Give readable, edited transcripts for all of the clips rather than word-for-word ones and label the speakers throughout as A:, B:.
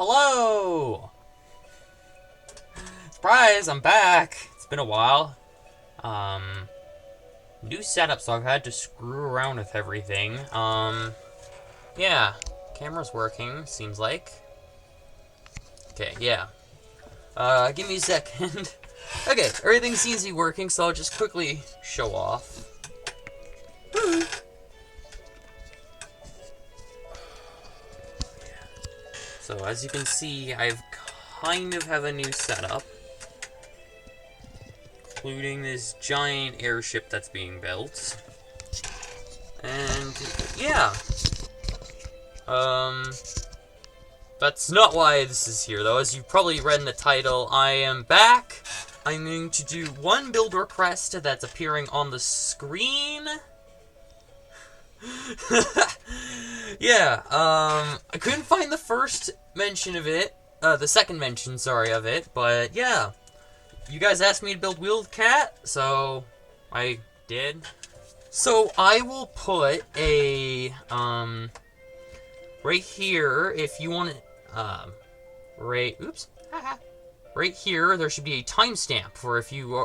A: Hello! Surprise, I'm back. It's been a while. New setup, so I've had to screw around with everything. Yeah. Camera's working, seems like. Okay, yeah. Give me a second. Okay, everything seems to be working, so I'll just quickly show off. So, as you can see, I've kind of have a new setup. Including this giant airship that's being built. And, yeah. That's not why this is here, though. As you've probably read in the title, I am back. I'm going to do one build request that's appearing on the screen. Yeah, I couldn't find the first mention of it, the second mention, sorry, of it, but yeah. You guys asked me to build Wheeled Cat, so I did. So I will put a, right here, if you want to, right here, there should be a timestamp for if you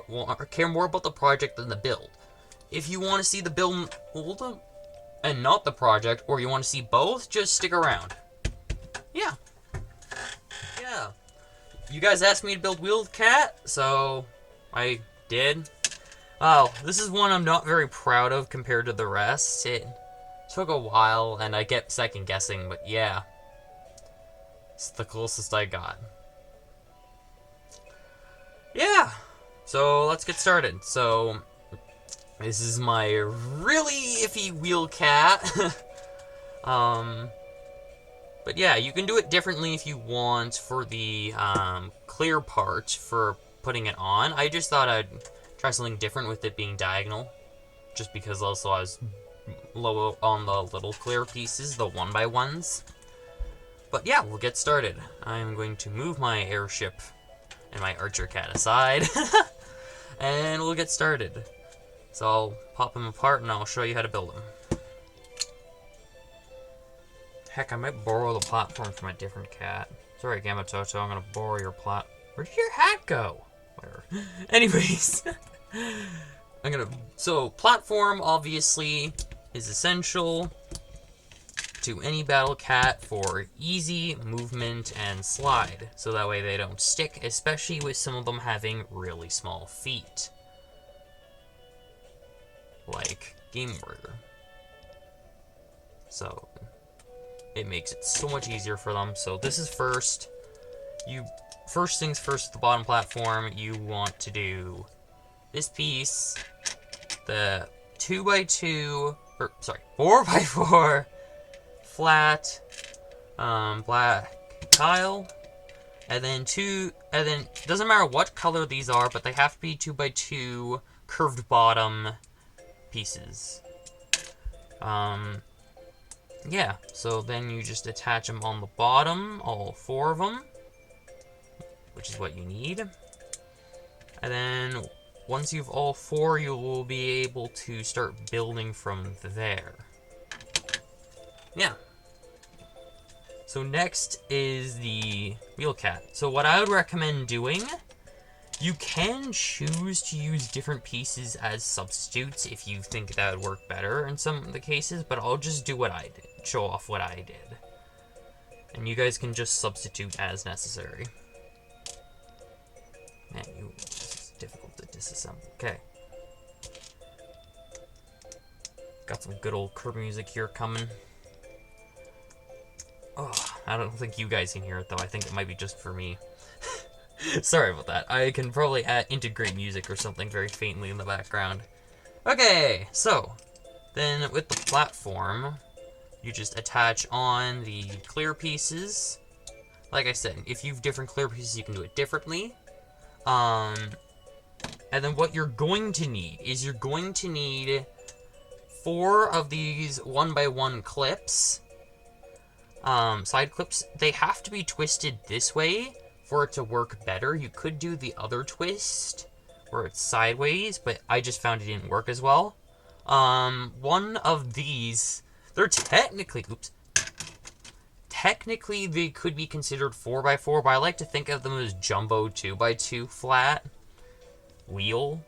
A: care more about the project than the build. If you want to see the build and not the project, or you want to see both, just stick around. Yeah. Yeah. You guys asked me to build Wheeled Cat, so I did. Oh, this is one I'm not very proud of compared to the rest. It took a while, and I kept second guessing, but yeah. It's the closest I got. Yeah. So, let's get started. So, this is my really iffy Wheel Cat. But yeah, you can do it differently if you want for the clear part for putting it on. I just thought I'd try something different with it being diagonal. Just because also I was low on the little clear pieces, the 1x1s. But yeah, we'll get started. I'm going to move my airship and my archer cat aside. And we'll get started. So I'll pop them apart and I'll show you how to build them. Heck, I might borrow the platform from a different cat. Sorry, Gamatoto, I'm gonna borrow your Where did your hat go? Whatever. Anyways. So, platform, obviously, is essential to any battle cat for easy movement and slide. So that way they don't stick, especially with some of them having really small feet. Like Game Warrior. So it makes it so much easier for them. So this is first. First things first, the bottom platform, you want to do this piece, the 4x4 flat black tile, and then doesn't matter what color these are, but they have to be 2x2 curved bottom pieces. Yeah, so then you just attach them on the bottom, all 4 of them, which is what you need. And then once you've all 4, you will be able to start building from there. Yeah. So next is the Wheel Cat. So what I would recommend doing, you can choose to use different pieces as substitutes if you think that would work better in some of the cases, but I'll just do what I did, show off what I did. And you guys can just substitute as necessary. Man, this is difficult to disassemble. Okay. Got some good old Kirby music here coming. Oh, I don't think you guys can hear it though. I think it might be just for me. Sorry about that. I can probably integrate music or something very faintly in the background. Okay, so then with the platform, you just attach on the clear pieces. Like I said, if you have different clear pieces, you can do it differently. And then what you're going to need is 4 of these 1x1 clips, side clips. They have to be twisted this way for it to work better. You could do the other twist where it's sideways, but I just found it didn't work as well. One of these, they're technically technically they could be considered 4x4, but I like to think of them as jumbo 2x2 flat wheel.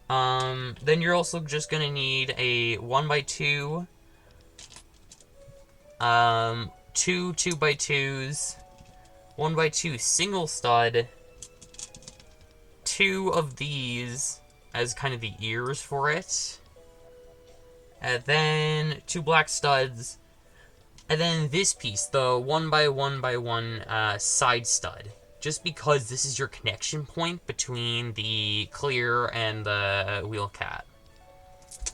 A: Then you're also just gonna need a 1x2, two 2x2s, 1x2 single stud, two of these as kind of the ears for it, and then two black studs, and then this piece, the 1x1x1 side stud. Just because this is your connection point between the clear and the wheel cat.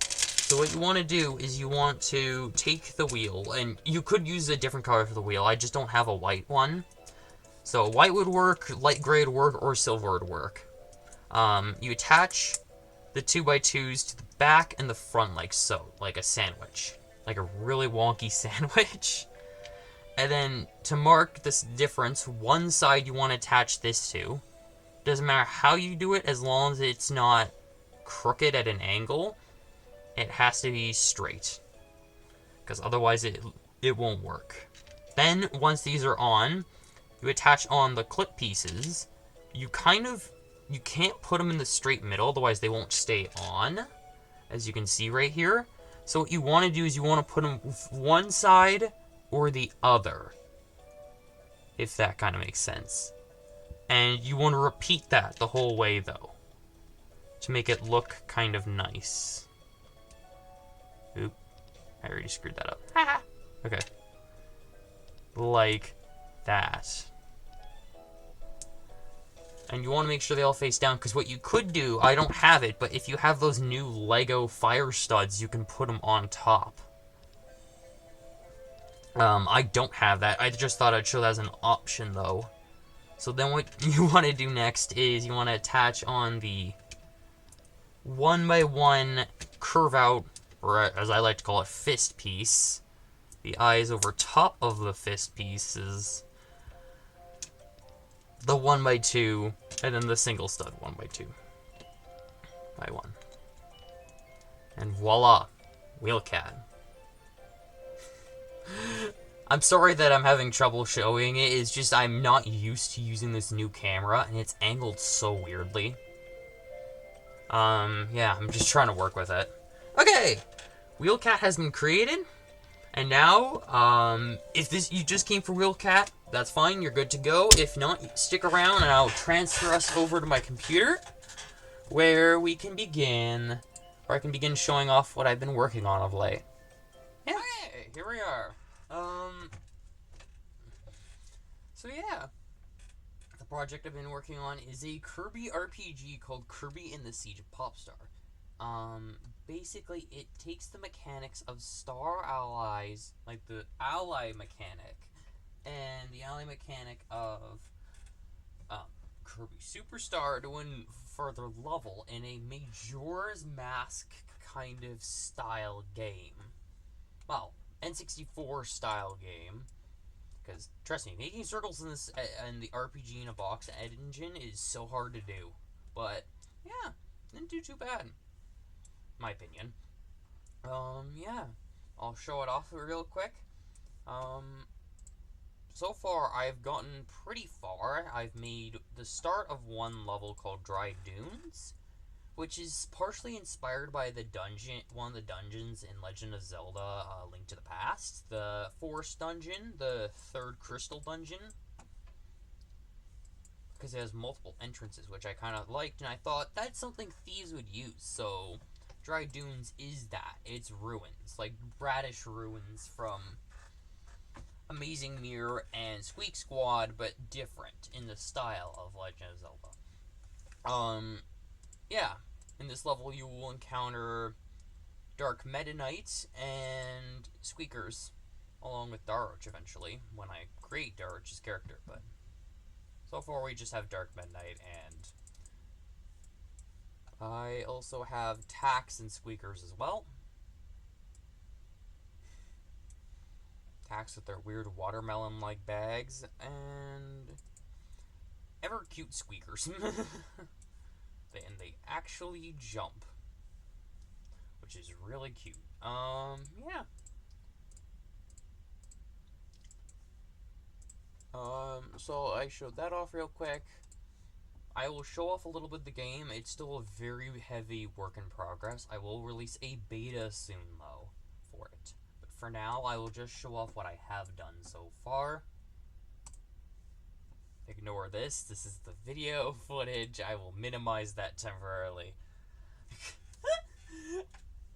A: So what you want to do is you want to take the wheel, and you could use a different color for the wheel. I just don't have a white one. So white would work, light gray would work, or silver would work. You attach the 2x2s to the back and the front like so, like a sandwich. Like a really wonky sandwich. And then, to mark this difference, one side you want to attach this to. Doesn't matter how you do it, as long as it's not crooked at an angle. It has to be straight. Because otherwise it won't work. Then, once these are on, you attach on the clip pieces. You can't put them in the straight middle, otherwise they won't stay on. As you can see right here. So what you want to do is you want to put them one side or the other, if that kind of makes sense. And you want to repeat that the whole way, though, to make it look kind of nice. Oop, I already screwed that up. Okay. Like that. And you want to make sure they all face down, because what you could do, I don't have it, but if you have those new Lego fire studs, you can put them on top. I don't have that. I just thought I'd show that as an option, though. So then what you want to do next is you want to attach on the 1x1 curve out, or as I like to call it, fist piece. The eyes over top of the fist piece is the 1x2, and then the single stud 1x2 by 1. And voila, wheel cat. I'm sorry that I'm having trouble showing it. It's just I'm not used to using this new camera, and it's angled so weirdly. Yeah, I'm just trying to work with it. Okay, Wheelcat has been created, and now, if you just came for Wheelcat, that's fine, you're good to go. If not, stick around, and I'll transfer us over to my computer, where I can begin showing off what I've been working on of late. Yeah, okay, here we are. So yeah, the project I've been working on is a Kirby RPG called Kirby and the Siege of Popstar. Basically, it takes the mechanics of Star Allies, like the ally mechanic, and the ally mechanic of Kirby Superstar to a further level in a Majora's Mask kind of style game. Well, N64 style game. Because, trust me, making circles in this and the RPG in a box engine is so hard to do. But, yeah, didn't do too bad. In my opinion. Yeah. I'll show it off real quick. So far, I've gotten pretty far. I've made the start of one level called Dry Dunes, which is partially inspired by one of the dungeons in Legend of Zelda, Link to the Past. The Forest Dungeon, the third Crystal Dungeon. Because it has multiple entrances, which I kind of liked, and I thought that's something thieves would use, so Dry Dunes is that. It's ruins, like Bradish ruins from Amazing Mirror and Squeak Squad, but different in the style of Legend of Zelda. Yeah, in this level you will encounter Dark Meta Knights and Squeakers, along with Daruch eventually, when I create Daruch's character, but so far we just have Dark Meta Knight, and I also have Tax and Squeakers as well. Tax with their weird watermelon-like bags, and ever cute Squeakers. And they actually jump, which is really cute. Yeah. So I showed that off real quick. I will show off a little bit of the game. It's still a very heavy work in progress. I will release a beta soon, though, for it. But for now, I will just show off what I have done so far. Ignore this. This is the video footage. I will minimize that temporarily.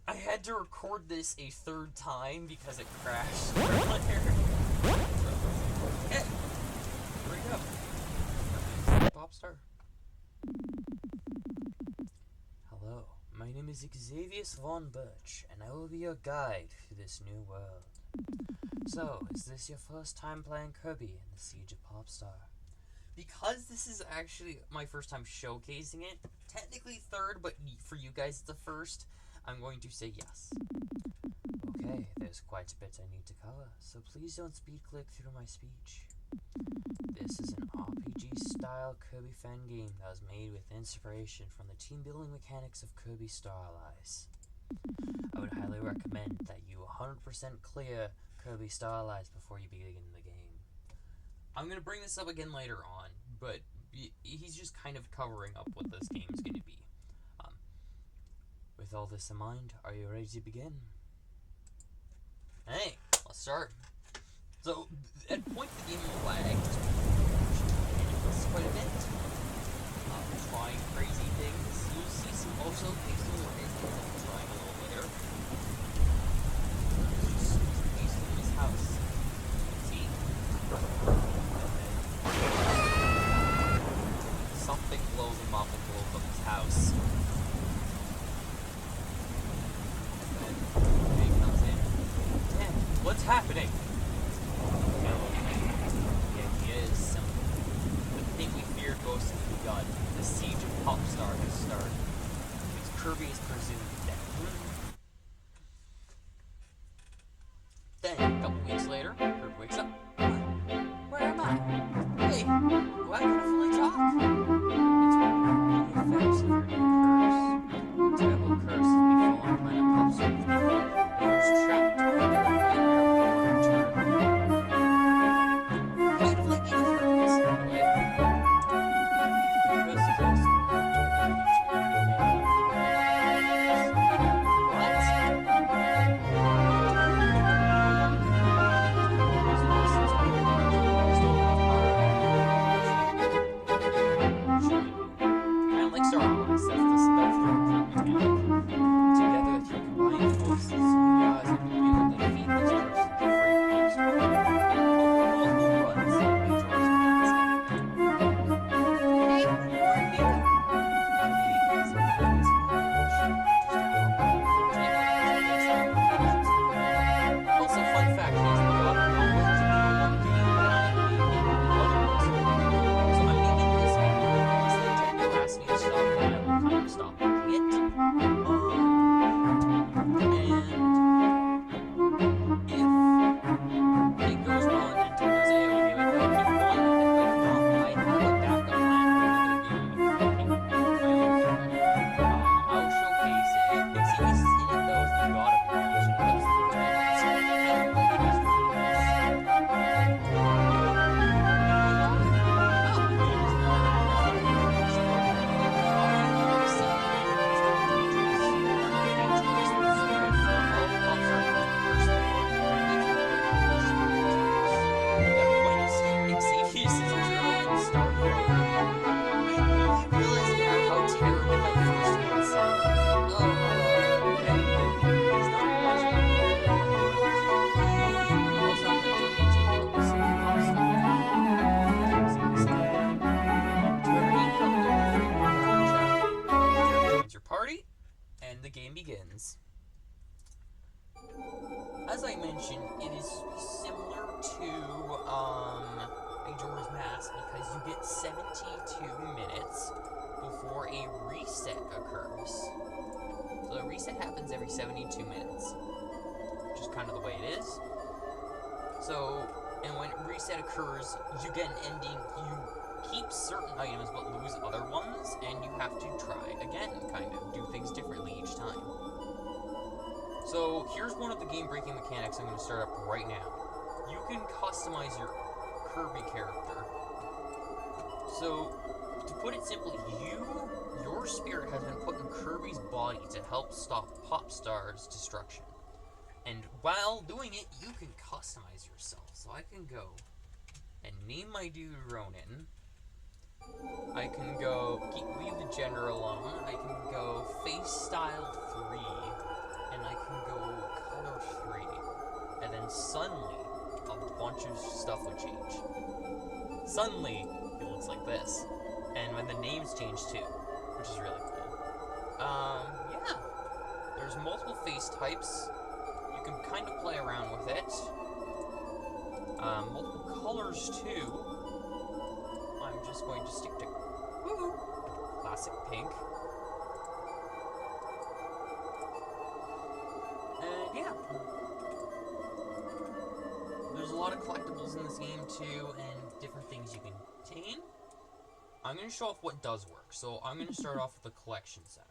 A: I had to record this a third time because it crashed earlier. Okay, here we go. Popstar. Hello, my name is Xavier Von Birch, and I will be your guide through this new world. So, is this your first time playing Kirby in the Siege of Popstar? Because this is actually my first time showcasing it, technically third, but for you guys it's the first, I'm going to say yes. Okay, there's quite a bit I need to cover, so please don't speed click through my speech. This is an RPG-style Kirby fan game that was made with inspiration from the team-building mechanics of Kirby Star Allies. I would highly recommend that you 100% clear Kirby Star Allies before you begin the game. I'm going to bring this up again later on, but he's just kind of covering up what this game is going to be. With all this in mind, are you ready to begin? Hey, let's start. So, at points the game will lag quite a bit. Trying crazy things. You'll see some also occasional ways that I'm trying a little later. Just in this house. See? Something blows him up and blows up his house. And then he comes in. Damn, what's happening? No. The idea is simple. The thing we feared most has begun. The siege of Popstar has started. Because Kirby is presumed dead. Then, a couple weeks later, Kirby wakes up. Where am I? Hey, why can't I fully talk? It's one of the effects of your new curse. The terrible curse has befallen planet Popstar. It was trapped under a airport turret. Kind of like insurance, in a way. The curse is also begins. As I mentioned, it is similar to Majora's Mask because you get 72 minutes before a reset occurs. So the reset happens every 72 minutes, which is kind of the way it is. So, and when reset occurs, you get an ending. You keep certain items but lose other ones, and you have to try again, kind of do things differently each time. So here's one of the game-breaking mechanics I'm going to start up right now. You can customize your Kirby character. So, to put it simply, your spirit has been put in Kirby's body to help stop Popstar's destruction. And while doing it, you can customize yourself. So I can go and name my dude Ronin. I can go, leave the gender alone. I can go face style 3. And I can go color 3. And then suddenly, a bunch of stuff would change. Suddenly, it looks like this. And when the names change too, which is really cool. Yeah. There's multiple face types. You can kind of play around with it. Multiple colors too. I'm just going to stick to classic pink. And yeah. There's a lot of collectibles in this game too, and different things you can obtain. I'm going to show off what does work. So I'm going to start off with the collection center.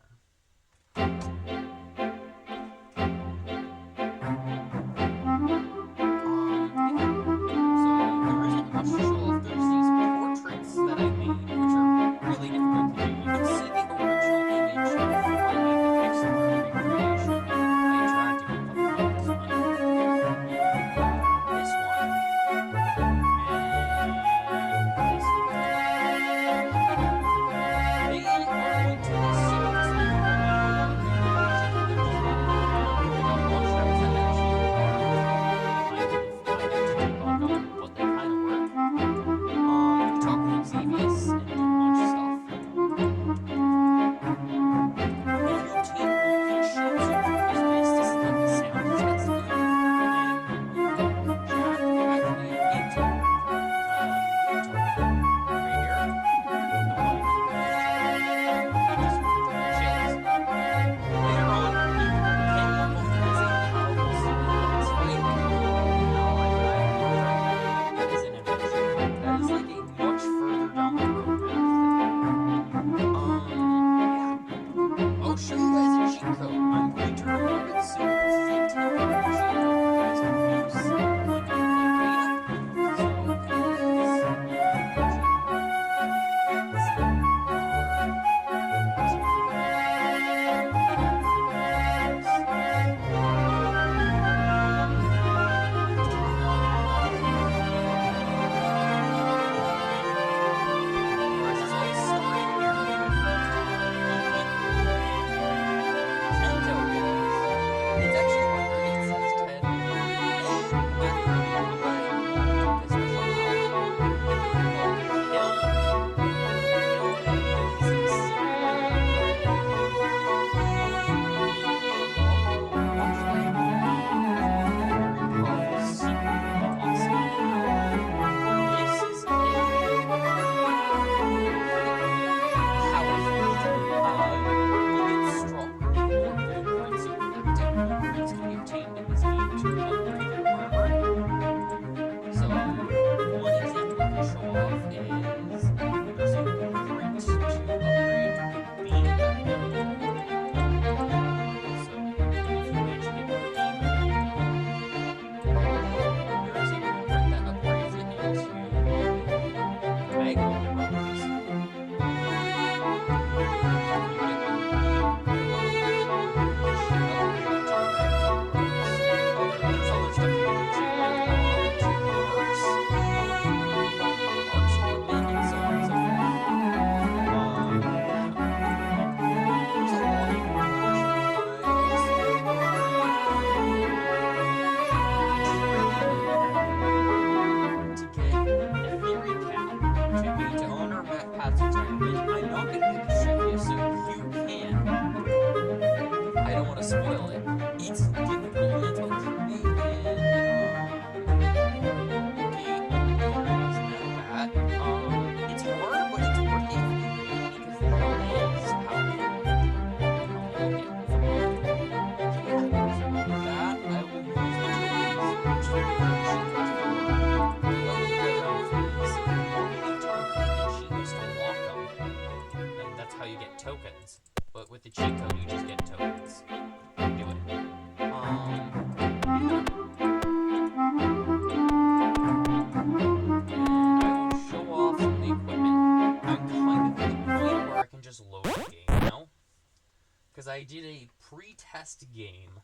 A: because I did a pre-test game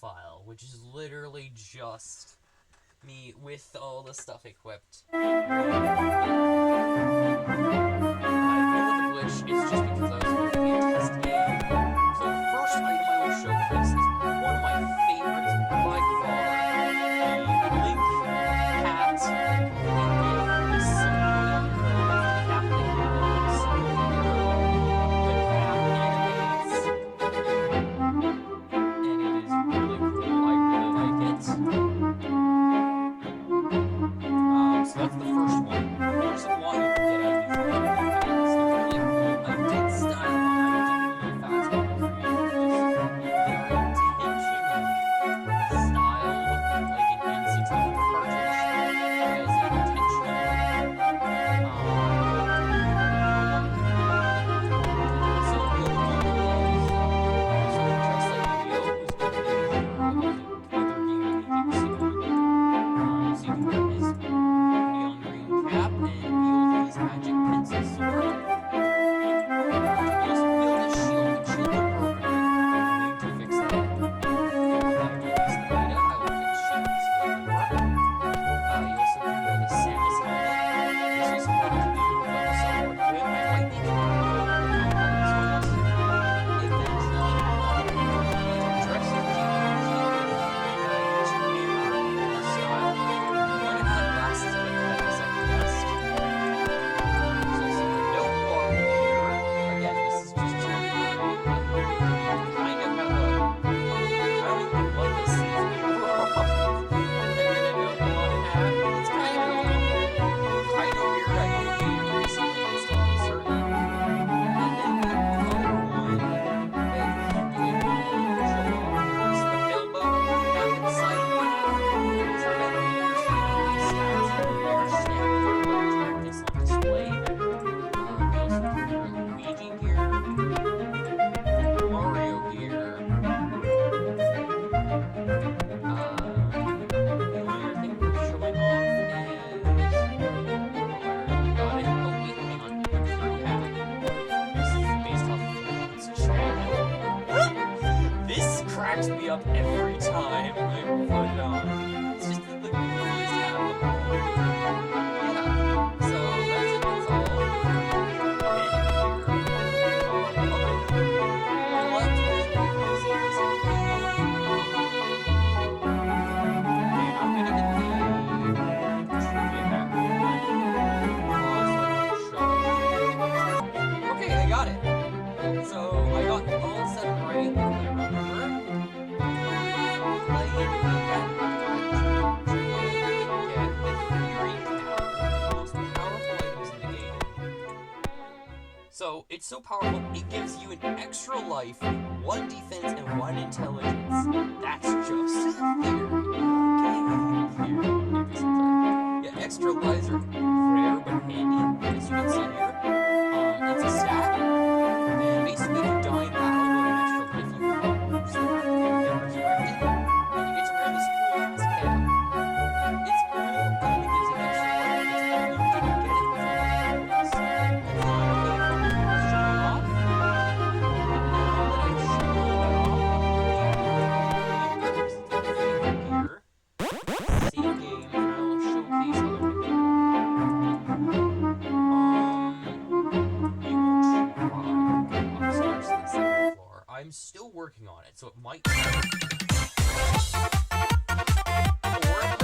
A: file, which is literally just me with all the stuff equipped. I know the glitch is just because I was making a test game. So the first item I will showcase is one of my favorites by far. The Link hat with this cap that goes, the cap animates, and it is really cool. I really like it. So that's the first one. There's a lot you can get out of these hats. They're really cool. I did style them. I didn't really fast forward for you because they're intentionally styled like an NCT cartridge as an intentional. So the other one is so just like Leo, who's going to be the hero of the other game that you keep seeing. So you can get his neon green cap and wield his magic pencil sword. You also wield his shield. The shield is broken. I'm going to fix that. When I release the beta, I will fix shields so they can work. You also can wear the Samus helmet. This is hard to do, but somewhat good. I might need to do eventually dress as style. One hat lasts like 10 second best. There's also the note bar here. Again, this is just temporary. Kind of have a... I don't even know what this is. And then a note bar hat. It's kind of weird. I did recently install certain. And then the other one that you can show off is the Bilbo cap inside of it. It's a bit weird, so you know these stats are your standard, but you have this on display. You also can wear Luigi gear, Mario gear. The only other thing we're showing off is... Oh, I already got it. Oh, wait, hang on. Free hat. This is based off of its channel. This cracks me up every time I put it on. It's just the goofiest hat of them all. Yeah. So that's it. That's all. I'm gonna get the trivia hat real quick. Okay, I got it. So I got all set right, if I remember. Play the hat get the Fury cap, one of the most powerful items in the game. So it's so powerful, it gives you an extra life, 1 defense, and 1 intelligence. That's just a theory. Okay, theory. Yeah, extra lives are rare but handy, as you can see here. It's a stat. And basically, if you die in battle with an extra life, you lose that and get resurrected. And you get to wear this cool ass cap. It's cool, and it gives an extra life. It's cool, you didn't get it from anyone else. And finally, from showing off. And now that I've shown that off, here. Save game, and I will showcase other things. We will try upstairs to the 2nd floor. I'm still working on it, so it might work. Or it might work.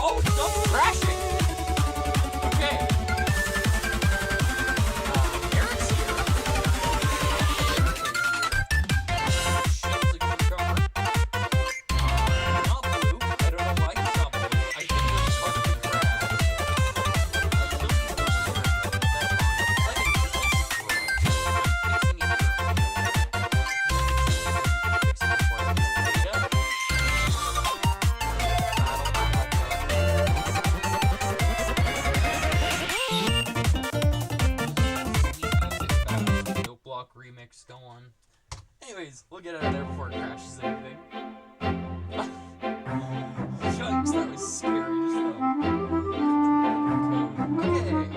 A: Oh, stop crashing! Okay. Eric's here. Shield's a cucumber. Not blue. I don't know why he's not blue. I think he's just hard to crash. Remix going. Anyways, we'll get out of there before it crashes anything. Shucks, that was scary. Okay.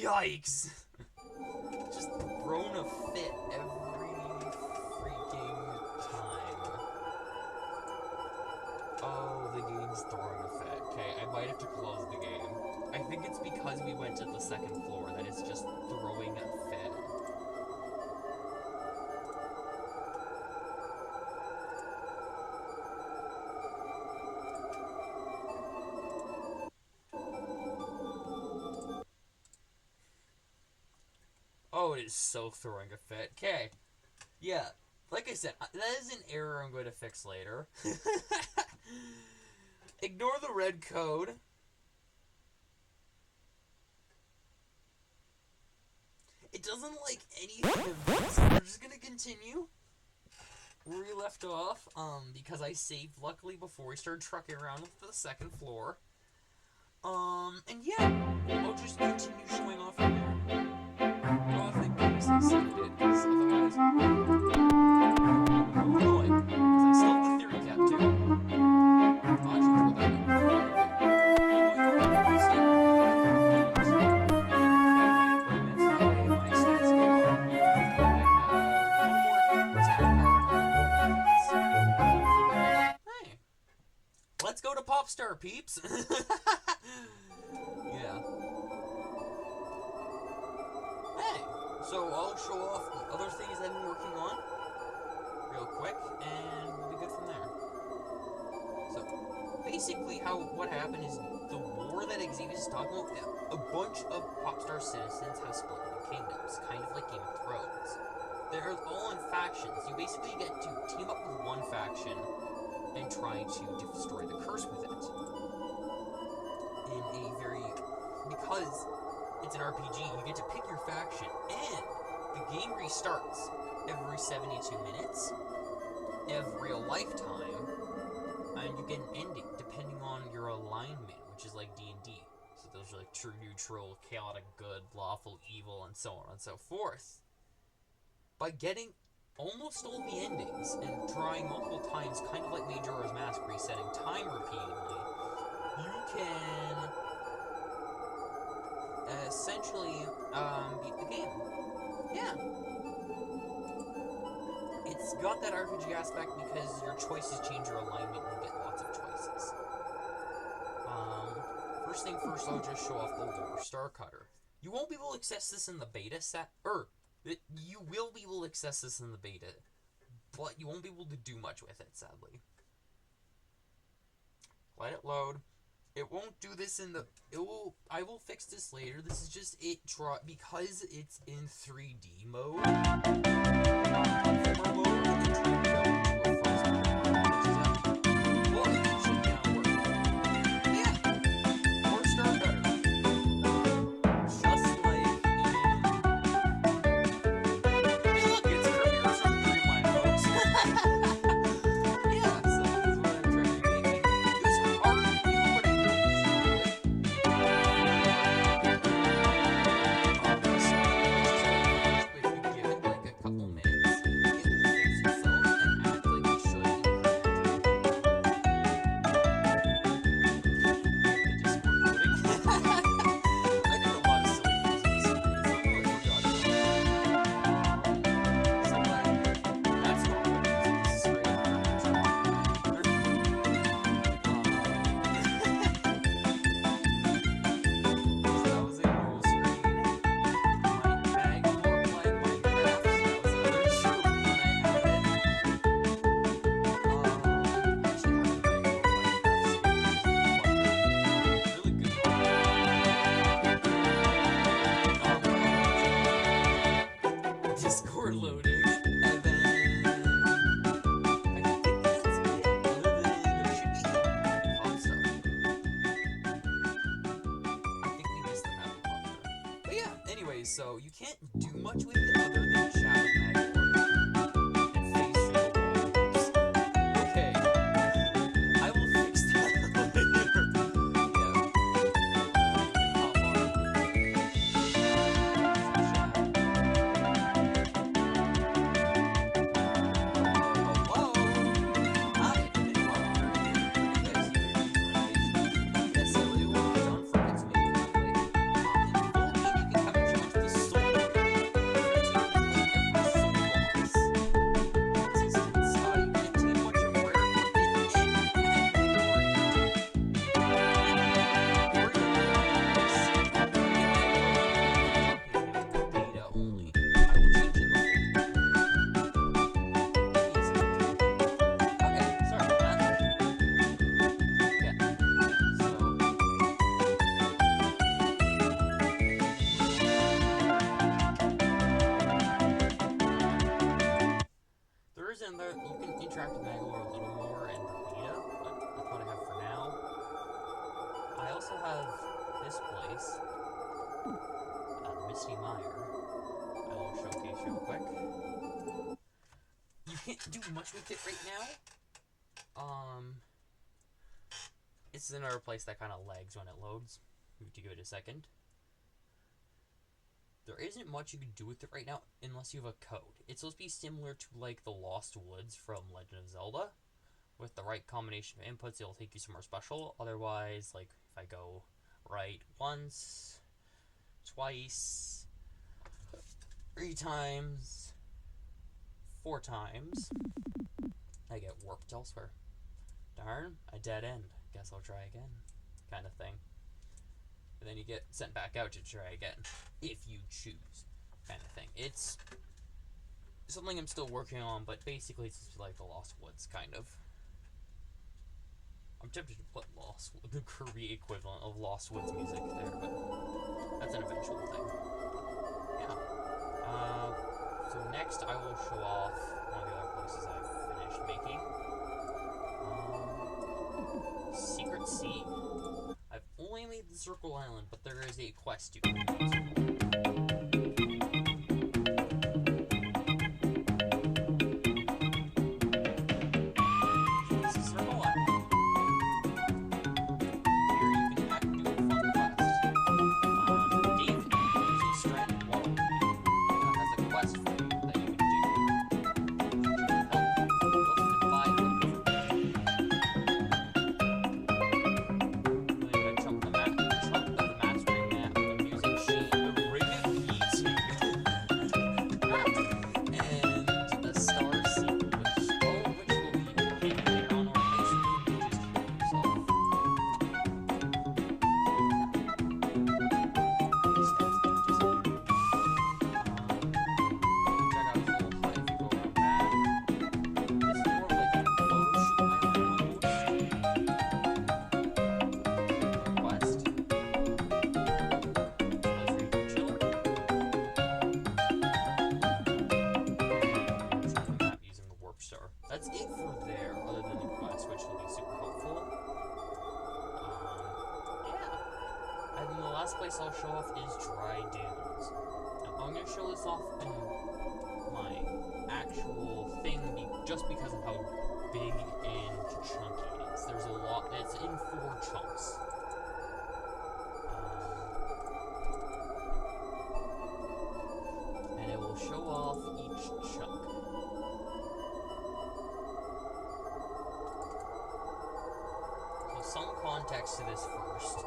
A: Yikes! Just thrown a fit every freaking time. Oh, the game's throwing a fit. Okay, I might have to close the game. I think it's because we went to the second floor that it's just throwing a fit. Oh, it is so throwing a fit. Okay. Yeah. Like I said, that is an error I'm going to fix later. Ignore the red code. It doesn't like anything of this. We're just going to continue where we left off, because I saved luckily before we started trucking around to the second floor. And yeah, I'll just continue showing off from there. Oh, thank goodness I saved it, because otherwise... I'm annoying, because I still have the theory cap, too. I'll actually throw that in. Hey, let's go to Popstar, peeps! Yeah. Hey, so I'll show off the other things I've been working on real quick, and we'll be good from there. So, basically what happened is the war that Xavius is talking about, a bunch of Popstar citizens have split into kingdoms, kind of like Game of Thrones. They're all in factions. You basically get to team up with one faction and try to destroy the curse with it. Because it's an RPG, you get to pick your faction, and the game restarts every 72 minutes, every lifetime, and you get an ending depending on your alignment, which is like D&D. So those are like true, neutral, chaotic, good, lawful, evil, and so on and so forth. By getting almost all the endings and trying multiple times, kind of like Majora's Mask, resetting time repeatedly, you can essentially beat the game. Yeah. It's got that RPG aspect because your choices change your alignment and you get lots of choices. First thing first, I'll just show off the Lore Star Cutter. You won't be able to access this in the beta set, you will be able to access this in the beta, but you won't be able to do much with it, sadly. Let it load. It won't do this in the... I will fix this later. This is just it because it's in 3D mode. Platformer mode, it tried to go into a frozen mode, well, it should now work. Yeah. Or Star Cutter. Just like in... Hey look, it's Kirby RPG, folks. Yeah, so this is what I'm trying to be making. This is art, what I do. If you give it like a couple minutes, it will fix itself and act like it should in the Discord loading. I did a lot of silly things in this series. I really forgot about it. So like, that's not what it is. This is straight up garbage. So that was a whole screen. My tag looked like Minecraft, so that was another shoot when I had it. I actually have a tag of Minecraft series. Really good one. Discord loading, and then I think that's it. Other than there should be Popstar. I think we missed the map of Popstar. But yeah, anyways, so you can't do much with it other than chat with Magport and face through the walls. Okay, I will fix that later. Yeah. You can hop on Hello? Hi, Midwalker. You guys hear these renovations? Yes, I really want to John Forget's making lovely. In full game, you can come and challenge the soul. Your team can play every soul boss. Existence. You can obtain a bunch of rare equipment and data only. I will change in the Okay, sorry about that. Yeah, so... There is in there, you can interact with Magolor a little more in the beta, but that's what I have for now. I also have this place, the Misty Mire. I will showcase real quick. You can't do much with it right now. It's another place that kind of lags when it loads. To give it a second. There isn't much you can do with it right now unless you have a code. It's supposed to be similar to like the Lost Woods from Legend of Zelda. With the right combination of inputs, it'll take you somewhere special. Otherwise, like if I go right once, twice, 3 times, 4 times, I get warped elsewhere. Darn, a dead end. Guess I'll try again. Kind of thing. And then you get sent back out to try again. If you choose. Kind of thing. It's something I'm still working on, but basically it's just like the Lost Woods, kind of. I'm tempted to put the Kirby equivalent of Lost Woods music there, but that's an eventual thing. Yeah. So next I will show off one of the other places I've finished making. Secret Sea. I've only made the Circle Island, but there is a quest you can do. This is Circle Island. Here you can do a fun quest. David, who's a stranded wallaby, has a quest for you that you can do. Help both goodbye and chunk of the map screen map, the music place I'll show off is Dry Dunes. Now, I'm going to show this off in my actual thing just because of how big and chunky it is. There's a lot. It's in 4 chunks. And it will show off each chunk. So some context to this first.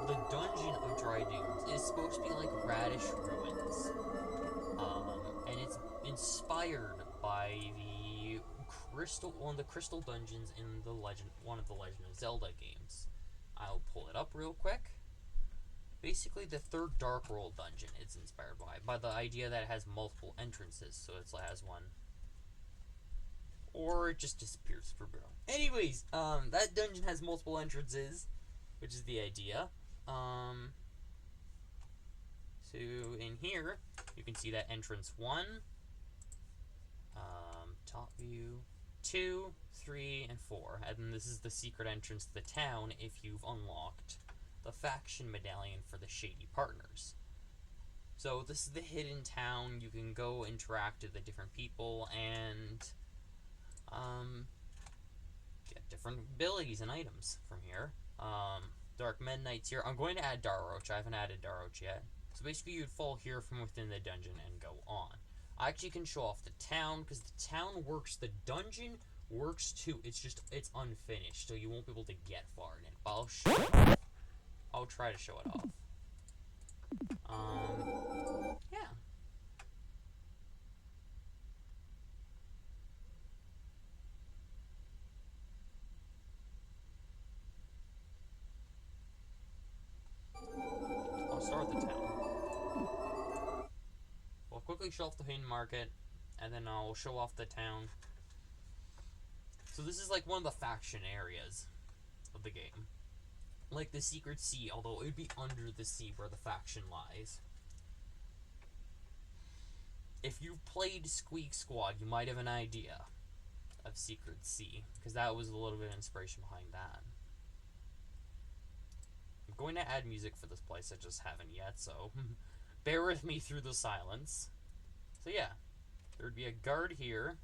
A: The dungeon of Dry Dunes is supposed to be like Radish Ruins. And it's inspired by one of the crystal dungeons in one of the Legend of Zelda games. I'll pull it up real quick. Basically, the 3rd Dark World dungeon it's inspired by the idea that it has multiple entrances, so it has one. Or it just disappears for real. Anyways, that dungeon has multiple entrances, which is the idea. So in here, you can see that entrance 1, top view, 2, 3, and 4. And then this is the secret entrance to the town if you've unlocked the faction medallion for the Shady Partners. So this is the hidden town. You can go interact with the different people and get different abilities and items from here. Dark Midnight's here. I'm going to add Daroach. I haven't added Daroach yet. So basically you'd fall here from within the dungeon and go on. I actually can show off the town because the town works. The dungeon works too. It's unfinished, so you won't be able to get far in it. But I'll show it off. I'll try to show it off. Yeah. I'll start with the town. I'll quickly show off the hidden market, and then I'll show off the town. So this is like one of the faction areas of the game. Like the Secret Sea, although it would be under the sea where the faction lies. If you've played Squeak Squad, you might have an idea of Secret Sea, because that was a little bit of inspiration behind that. I'm going to add music for this place, I just haven't yet, so bear with me through the silence. So yeah, there would be a guard here.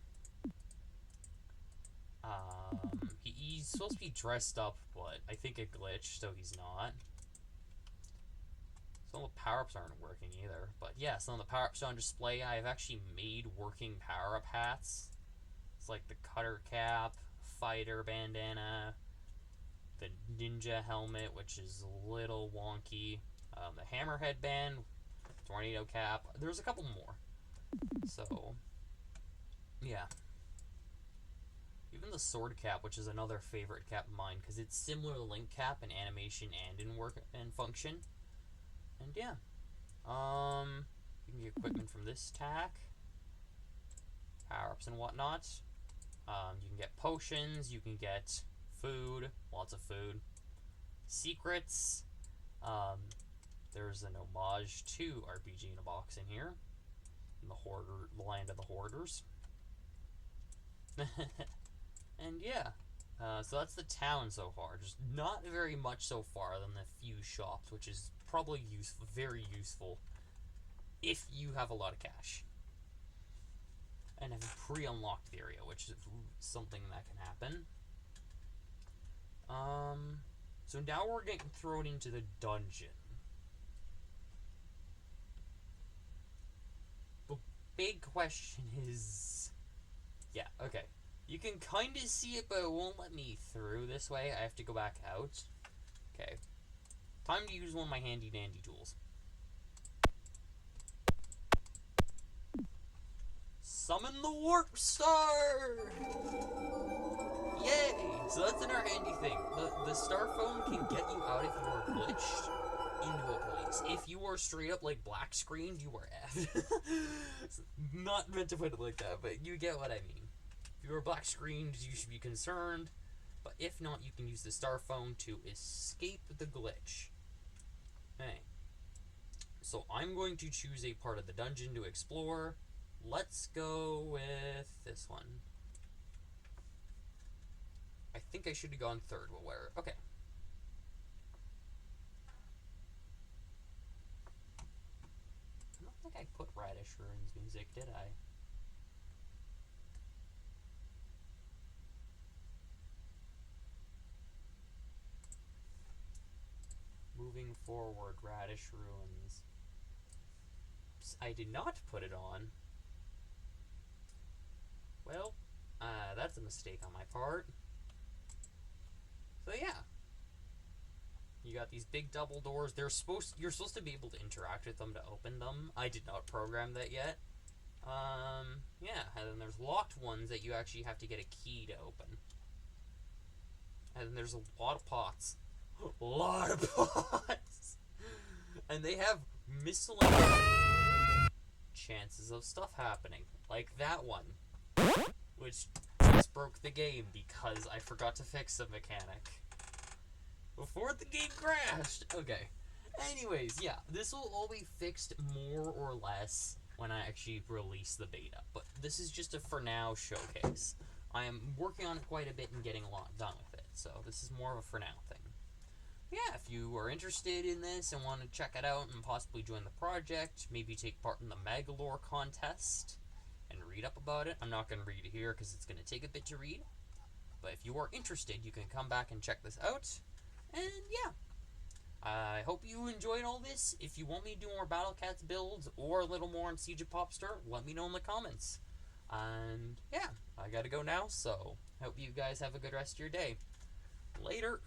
A: He's supposed to be dressed up, but I think it glitched, so he's not. Some of the power-ups aren't working either. But yeah, some of the power-ups are on display. I have actually made working power-up hats. It's like the cutter cap, fighter bandana, the ninja helmet, which is a little wonky, the hammer headband, tornado cap. There's a couple more. So, yeah. Even the sword cap, which is another favorite cap of mine, because it's similar to Link cap in animation and in work and function. And yeah, you can get equipment from this tack, power-ups and whatnot. You can get potions, you can get food, lots of food, secrets. There's an homage to RPG in a box in here, in the land of the hoarders. And yeah, so that's the town so far. Just not very much so far than the few shops, which is probably useful, very useful, if you have a lot of cash. And have a pre-unlocked area, which is something that can happen. So now we're getting thrown into the dungeon. The big question is... yeah, okay. You can kind of see it, but it won't let me through this way. I have to go back out. Okay. Time to use one of my handy-dandy tools. Summon the Warp Star! Yay! So that's another handy thing. The Star Phone can get you out if you are glitched into a place. If you are straight up like black screened, you are effed. Not meant to put it like that, but you get what I mean. If you are black screened, you should be concerned. But if not, you can use the Star Phone to escape the glitch. Okay. So I'm going to choose a part of the dungeon to explore. Let's go with this one. I think I should have gone third, but where? Okay. think I put Radish Ruins music, did I? Moving forward, Radish Ruins. I did not put it on. Well, that's a mistake on my part. So yeah. You got these big double doors. You're supposed to be able to interact with them to open them. I did not program that yet. Yeah, and then there's locked ones that you actually have to get a key to open. And then there's a lot of pots. A lot of pots! And they have miscellaneous chances of stuff happening. Like that one. Which just broke the game because I forgot to fix the mechanic before the game crashed. Okay. Anyways, yeah, this will all be fixed more or less when I actually release the beta. But this is just a for now showcase. I am working on it quite a bit and getting a lot done with it. So this is more of a for now thing. Yeah, if you are interested in this and want to check it out and possibly join the project, maybe take part in the Magalore contest and read up about it. I'm not going to read it here because it's going to take a bit to read. But if you are interested, you can come back and check this out. And yeah, I hope you enjoyed all this. If you want me to do more Battle Cats builds or a little more on Siege of Popstar, let me know in the comments. And yeah, I gotta go now, so hope you guys have a good rest of your day. Later.